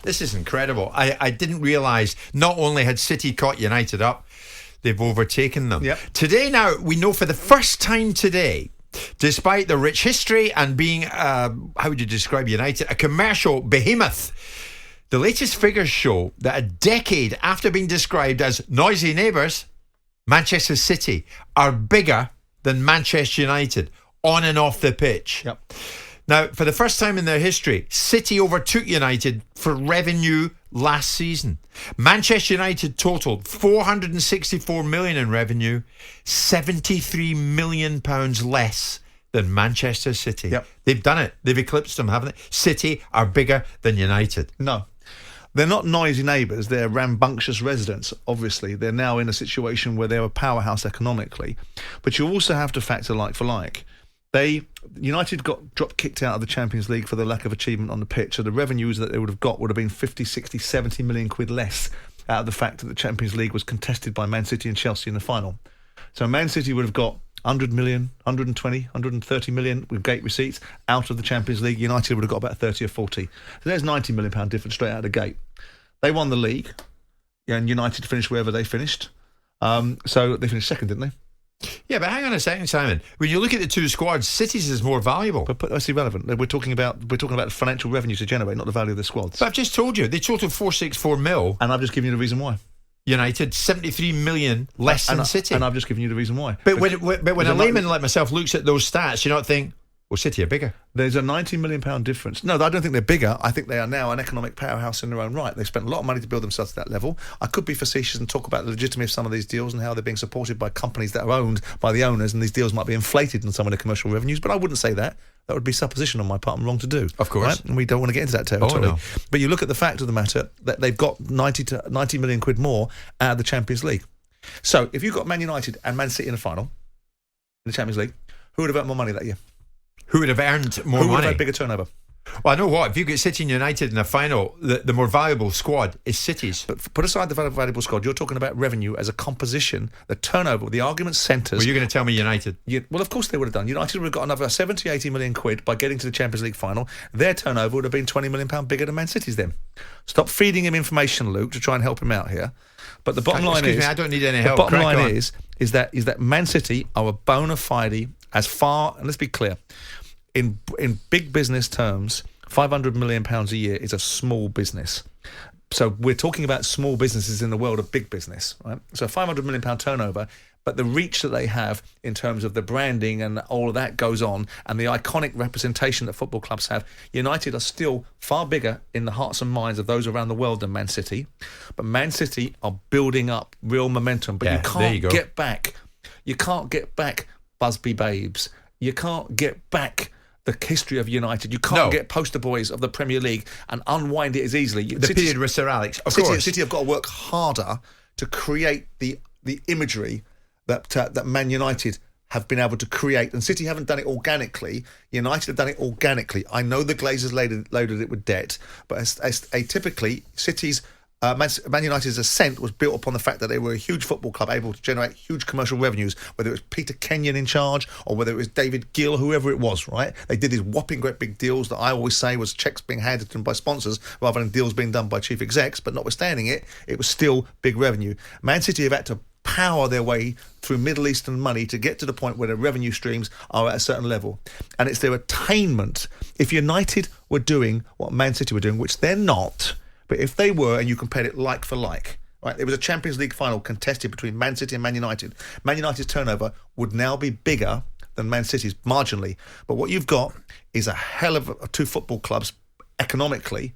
This is incredible. I didn't realise not only had City caught United up, they've overtaken them. Yep. Today now, we know for the first time today, despite the rich history and being, how would you describe United, a commercial behemoth, the latest figures show that a decade after being described as noisy neighbours, Manchester City are bigger than Manchester United on and off the pitch. Yep. Now, for the first time in their history, City overtook United for revenue last season. Manchester United totaled 464 million in revenue, 73 million pounds less than Manchester City. Yep. They've done it. They've eclipsed them, haven't they? City are bigger than United. No. They're not noisy neighbours, they're rambunctious residents, obviously. They're now in a situation where they're a powerhouse economically. But you also have to factor like for like. United got kicked out of the Champions League for the lack of achievement on the pitch, so the revenues that they would have been 50, 60, 70 million quid less out of the fact that the Champions League was contested by Man City and Chelsea in the final. So Man City would have got 100 million, 120, 130 million with gate receipts out of the Champions League. United would have got about 30 or 40. So there's £90 million difference straight out of the gate. They won the league, and United finished wherever they finished. So they finished second, didn't they? Yeah, but hang on a second, Simon. When you look at the two squads, City's is more valuable. But that's irrelevant. We're talking about the financial revenue to generate, not the value of the squads. But I've just told you, they totaled 464 mil. And I've just given you the reason why. United, 73 million less than City. And I've just given you the reason why. But when a layman like myself looks at those stats, you not think, well, City are bigger. There's a £90 million difference. No, I don't think they're bigger. I think they are now an economic powerhouse in their own right. They've spent a lot of money to build themselves to that level. I could be facetious and talk about the legitimacy of some of these deals and how they're being supported by companies that are owned by the owners, and these deals might be inflated in some of the commercial revenues, but I wouldn't say that. That would be supposition on my part and wrong to do. Of course. Right? And we don't want to get into that territory. Oh, no. But you look at the fact of the matter that they've got 90 million quid more out of the Champions League. So if you've got Man United and Man City in a final in the Champions League, who would have earned more money that year? Who would have earned more money? Who would have had bigger turnover? Well, I know what. If you get City and United in a final, the more valuable squad is City's. But put aside the valuable squad, you're talking about revenue as a composition, the turnover, the argument centres. Well, you're going to tell me United. Well, of course they would have done. United would have got another 70, 80 million quid by getting to the Champions League final. Their turnover would have been £20 million bigger than Man City's then. Stop feeding him information, Luke, to try and help him out here. But the bottom line is... I don't need any help. The bottom line is that Man City are a bona fide, as far, and let's be clear, in big business terms, £500 million a year is a small business. So we're talking about small businesses in the world of big business, right? So £500 million turnover, but the reach that they have in terms of the branding and all of that goes on, and the iconic representation that football clubs have, United are still far bigger in the hearts and minds of those around the world than Man City. But Man City are building up real momentum, but you can't get back. You can't get back Busby Babes. You can't get back the history of United. You can't get poster boys of the Premier League and unwind it as easily. The period with Sir Alex, of course. City have got to work harder to create the imagery that Man United have been able to create. And City haven't done it organically. United have done it organically. I know the Glazers loaded it with debt, but atypically, City's Man United's ascent was built upon the fact that they were a huge football club able to generate huge commercial revenues, whether it was Peter Kenyon in charge or whether it was David Gill, whoever it was, right? They did these whopping great big deals that I always say was checks being handed to them by sponsors rather than deals being done by chief execs, but notwithstanding it was still big revenue. Man City have had to power their way through Middle Eastern money to get to the point where their revenue streams are at a certain level. And it's their attainment. If United were doing what Man City were doing, which they're not, but if they were, and you compared it like for like, right, there was a Champions League final contested between Man City and Man United. Man United's turnover would now be bigger than Man City's marginally. But what you've got is a hell of two football clubs economically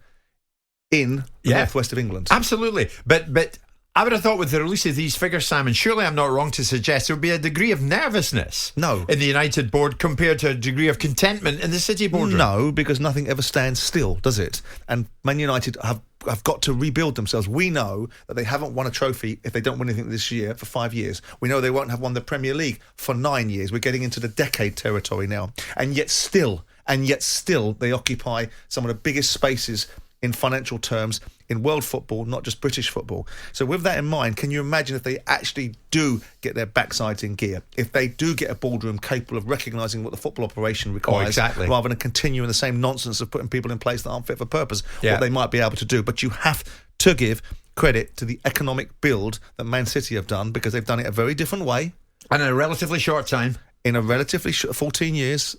in the northwest of England. Absolutely. But I would have thought with the release of these figures, Simon, surely I'm not wrong to suggest there would be a degree of nervousness in the United board compared to a degree of contentment in the City boardroom. No, because nothing ever stands still, does it? And Man United have got to rebuild themselves. We know that they haven't won a trophy if they don't win anything this year for 5 years. We know they won't have won the Premier League for 9 years. We're getting into the decade territory now. And yet still they occupy some of the biggest spaces in financial terms in world football, not just British football. So with that in mind, can you imagine if they actually do get their backsides in gear, if they do get a boardroom capable of recognising what the football operation requires, rather than continuing the same nonsense of putting people in place that aren't fit for purpose, what they might be able to do. But you have to give credit to the economic build that Man City have done, because they've done it a very different way. And in a relatively short time. In a relatively 14 years,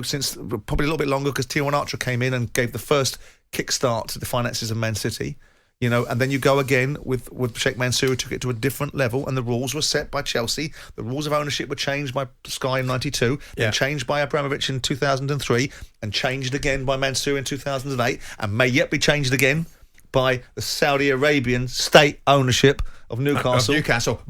since probably a little bit longer, because T1 Archer came in and gave the first kickstart to the finances of Man City, and then you go again with Sheikh Mansour, who took it to a different level, and the rules were set by Chelsea. The rules of ownership were changed by Sky in 92, then changed by Abramovich in 2003, and changed again by Mansour in 2008, and may yet be changed again by the Saudi Arabian state ownership of Newcastle.